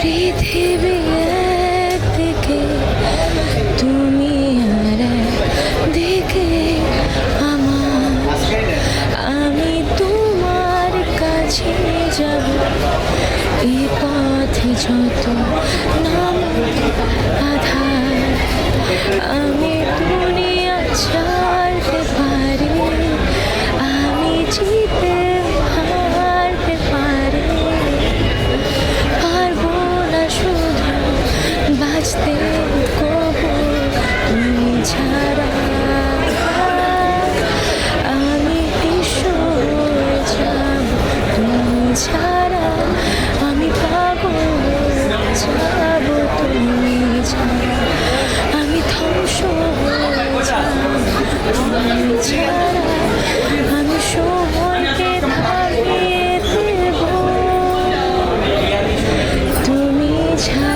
পৃথিবী একদিকে, তুমি আর একদিকে আমার। আমি তোমার কাছে যাব, এ পথে যত নাম আধার। আমি দুনিয়া ছাড়তে পারি, আমি জিতে হারতে পারি, পারবো না শুধু বাঁচতে কবু তুমি ছাড়া। আমি বিশ্ব হয়ে যাব তুমি ছাড়া, আমি পাগল হয়ে যাব তুমি ছাড়া, আমি ধ্বংস হয়ে যাব তুমি ছাড়া, আমি সময়কে থামিয়ে দেব তুমি ছাড়া।